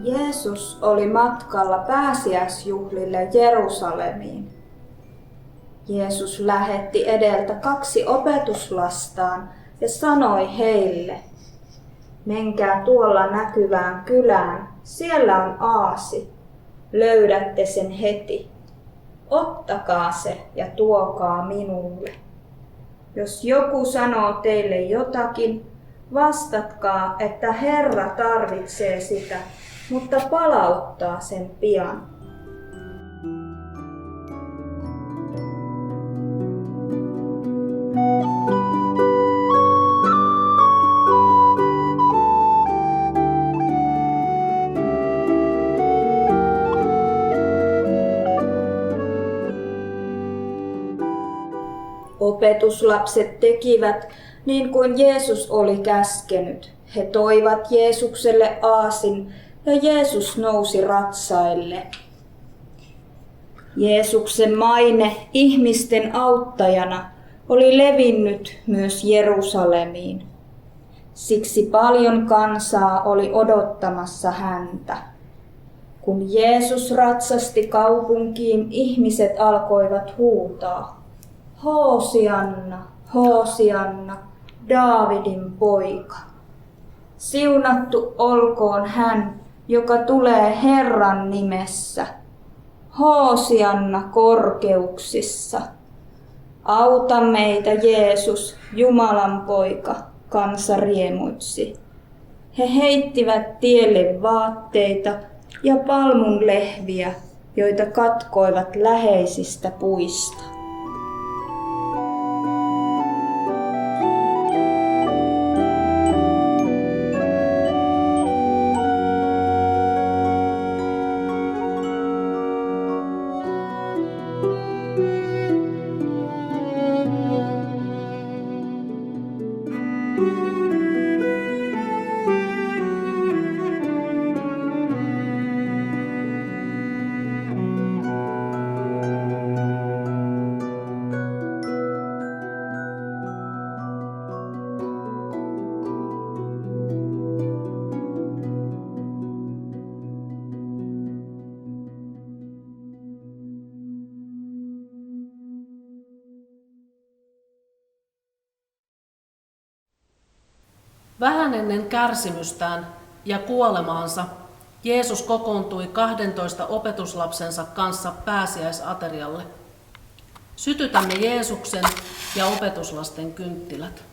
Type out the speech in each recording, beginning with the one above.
Jeesus oli matkalla pääsiäisjuhlille Jerusalemiin. Jeesus lähetti edeltä 2 opetuslastaan ja sanoi heille: menkää tuolla näkyvään kylään, siellä on aasi. Löydätte sen heti. Ottakaa se ja tuokaa minulle. Jos joku sanoo teille jotakin, vastatkaa, että Herra tarvitsee sitä, mutta palauttaa sen pian. Opetuslapset tekivät niin kuin Jeesus oli käskenyt. He toivat Jeesukselle aasin ja Jeesus nousi ratsaille. Jeesuksen maine ihmisten auttajana oli levinnyt myös Jerusalemiin. Siksi paljon kansaa oli odottamassa häntä. Kun Jeesus ratsasti kaupunkiin, ihmiset alkoivat huutaa: Hoosianna, Hoosianna, Daavidin poika. Siunattu olkoon hän, joka tulee Herran nimessä. Hoosianna korkeuksissa. Auta meitä, Jeesus, Jumalan poika, kansa riemuitsi. He heittivät tielle vaatteita ja palmunlehviä, joita katkoivat läheisistä puista. Vähän ennen kärsimystään ja kuolemaansa Jeesus kokoontui 12 opetuslapsensa kanssa pääsiäisaterialle. Sytytämme Jeesuksen ja opetuslasten kynttilät.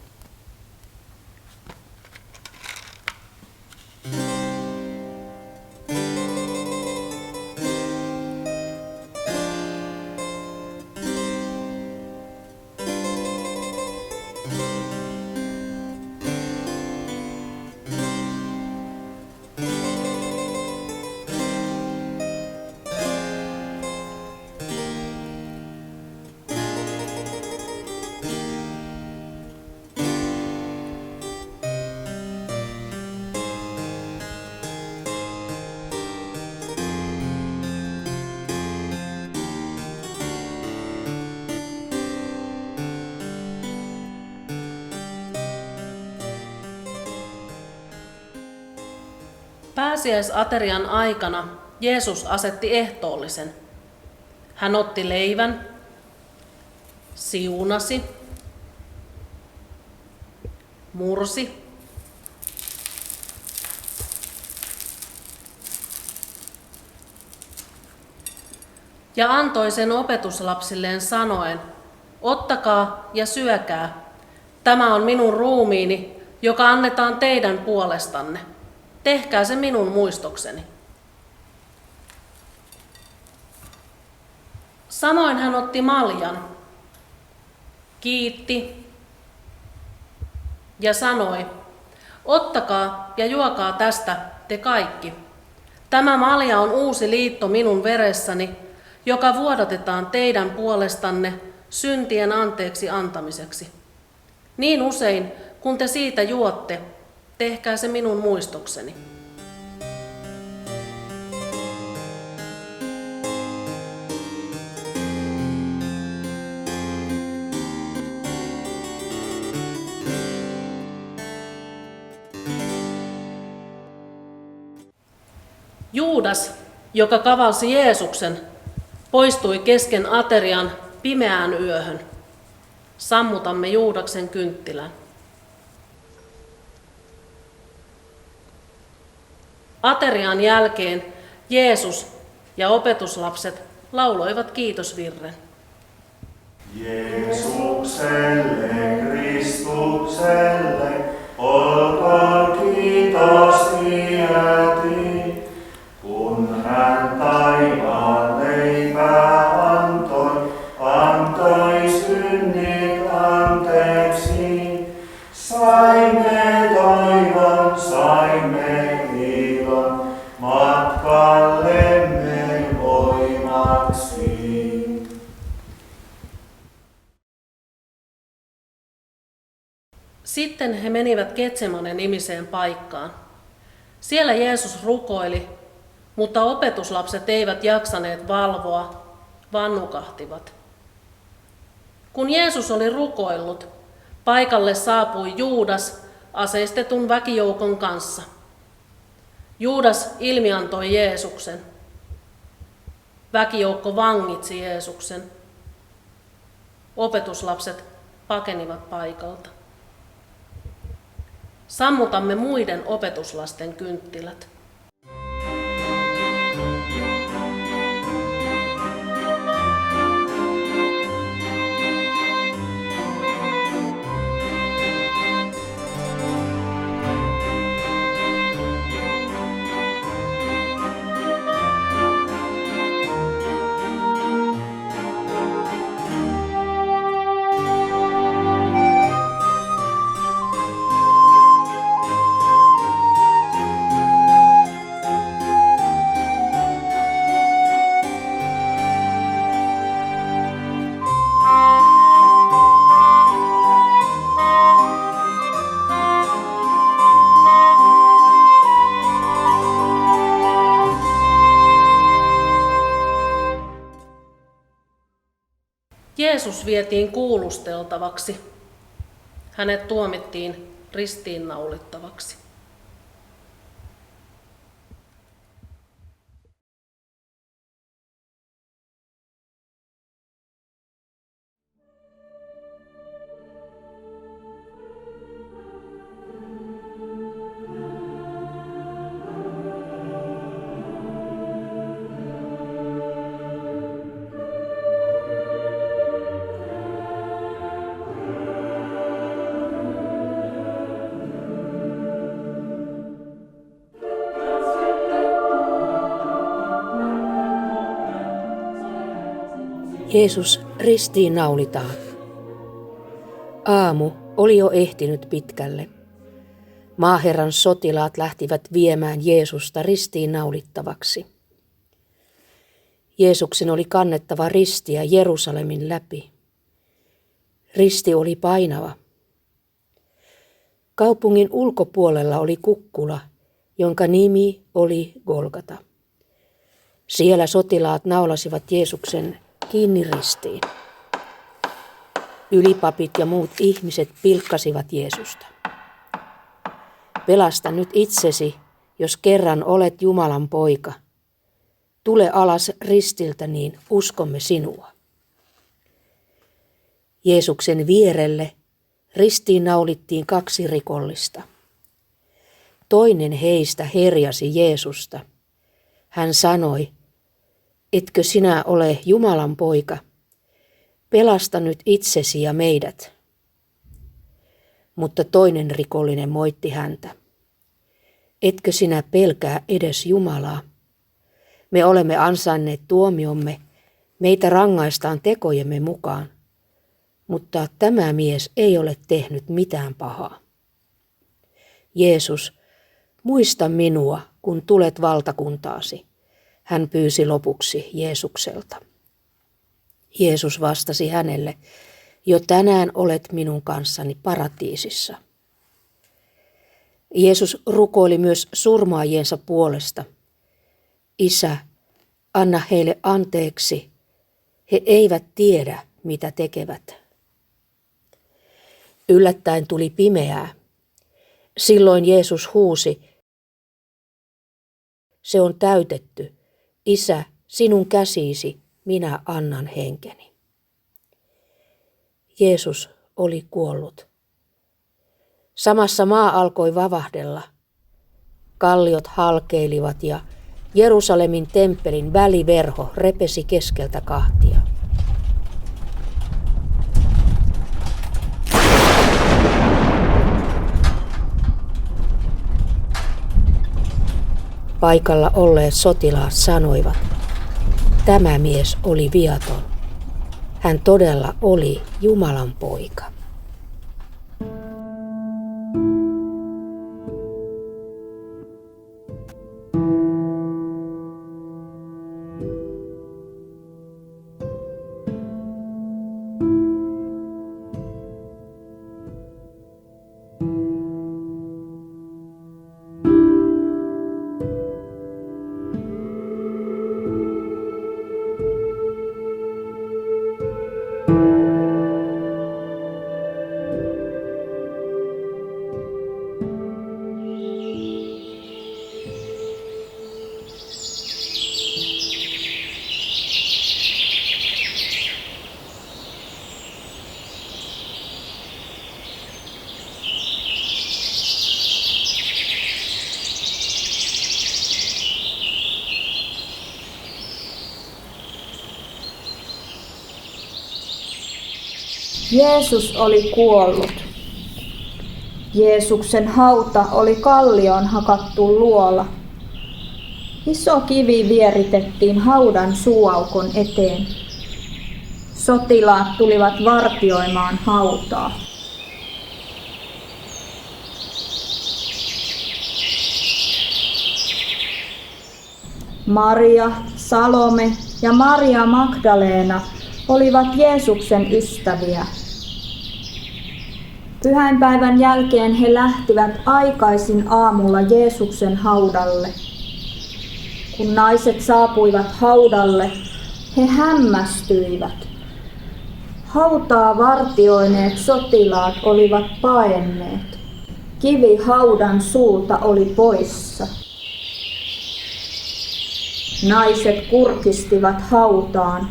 Pääsiäisaterian aikana Jeesus asetti ehtoollisen. Hän otti leivän, siunasi, mursi ja antoi sen opetuslapsilleen sanoen: ottakaa ja syökää, tämä on minun ruumiini, joka annetaan teidän puolestanne. Tehkää se minun muistokseni. Samoin hän otti maljan, kiitti ja sanoi: ottakaa ja juokaa tästä te kaikki. Tämä malja on uusi liitto minun veressäni, joka vuodatetaan teidän puolestanne syntien anteeksi antamiseksi. Niin usein kun te siitä juotte, tehkää se minun muistokseni. Juudas, joka kavalsi Jeesuksen, poistui kesken aterian pimeään yöhön. Sammutamme Juudaksen kynttilän. Aterian jälkeen Jeesus ja opetuslapset lauloivat kiitosvirren. Jeesukselle, Kristukselle, olkoon kiitos iäti, kun hän taivaan leipää antoi synnit anteeksi. Saimme toivon, saimme ilon, matkallemme voimaksi. Sitten he menivät Getsemane-nimiseen paikkaan. Siellä Jeesus rukoili, mutta opetuslapset eivät jaksaneet valvoa, vaan nukahtivat. Kun Jeesus oli rukoillut, paikalle saapui Juudas aseistetun väkijoukon kanssa. Juudas ilmiantoi Jeesuksen. Väkijoukko vangitsi Jeesuksen. Opetuslapset pakenivat paikalta. Sammutamme muiden opetuslasten kynttilät. Jeesus vietiin kuulusteltavaksi. Hänet tuomittiin ristiinnaulittavaksi. Jeesus ristiinnaulitaan. Aamu oli jo ehtinyt pitkälle. Maaherran sotilaat lähtivät viemään Jeesusta ristiinnaulittavaksi. Jeesuksen oli kannettava ristiä Jerusalemin läpi. Risti oli painava. Kaupungin ulkopuolella oli kukkula, jonka nimi oli Golgata. Siellä sotilaat naulasivat Jeesuksen kiinni ristiin. Ylipapit ja muut ihmiset pilkkasivat Jeesusta. Pelasta nyt itsesi, jos kerran olet Jumalan poika. Tule alas ristiltä, niin uskomme sinua. Jeesuksen vierelle ristiin naulittiin 2 rikollista. Toinen heistä herjasi Jeesusta. Hän sanoi, etkö sinä ole Jumalan poika? Pelasta nyt itsesi ja meidät. Mutta toinen rikollinen moitti häntä. Etkö sinä pelkää edes Jumalaa? Me olemme ansainneet tuomiomme, meitä rangaistaan tekojemme mukaan, mutta tämä mies ei ole tehnyt mitään pahaa. Jeesus, muista minua, kun tulet valtakuntaasi, hän pyysi lopuksi Jeesukselta. Jeesus vastasi hänelle, jo tänään olet minun kanssani paratiisissa. Jeesus rukoili myös surmaajiensa puolesta. Isä, anna heille anteeksi. He eivät tiedä, mitä tekevät. Yllättäen tuli pimeää. Silloin Jeesus huusi, se on täytetty. Isä, sinun käsiisi minä annan henkeni. Jeesus oli kuollut. Samassa maa alkoi vavahdella. Kalliot halkeilivat ja Jerusalemin temppelin väliverho repesi keskeltä kahtia. Paikalla olleet sotilaat sanoivat, tämä mies oli viaton. Hän todella oli Jumalan poika. Jeesus oli kuollut. Jeesuksen hauta oli kallioon hakattu luola. Iso kivi vieritettiin haudan suuaukon eteen. Sotilaat tulivat vartioimaan hautaa. Maria, Salome ja Maria Magdalena olivat Jeesuksen ystäviä. Pyhäinpäivän jälkeen he lähtivät aikaisin aamulla Jeesuksen haudalle. Kun naiset saapuivat haudalle, he hämmästyivät. Hautaa vartioineet sotilaat olivat paenneet. Kivi haudan suulta oli poissa. Naiset kurkistivat hautaan.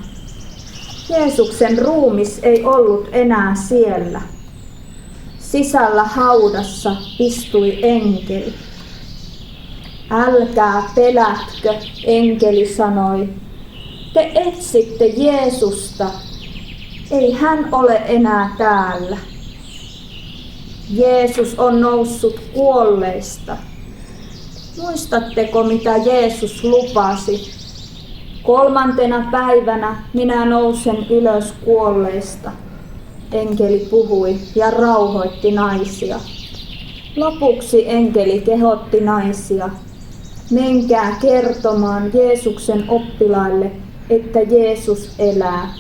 Jeesuksen ruumis ei ollut enää siellä. Sisällä haudassa istui enkeli. Älkää pelätkö, enkeli sanoi. Te etsitte Jeesusta. Ei hän ole enää täällä. Jeesus on noussut kuolleista. Muistatteko, mitä Jeesus lupasi? 3. päivänä minä nousen ylös kuolleista. Enkeli puhui ja rauhoitti naisia. Lopuksi enkeli kehotti naisia. Menkää kertomaan Jeesuksen oppilaille, että Jeesus elää.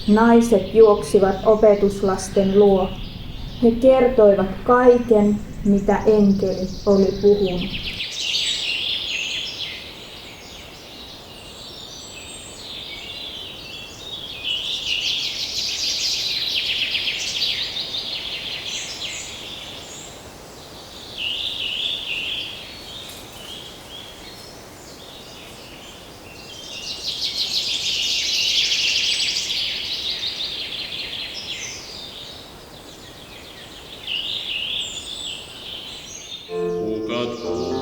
Naiset juoksivat opetuslasten luo. He kertoivat kaiken, mitä enkeli oli puhunut. Hukatkoon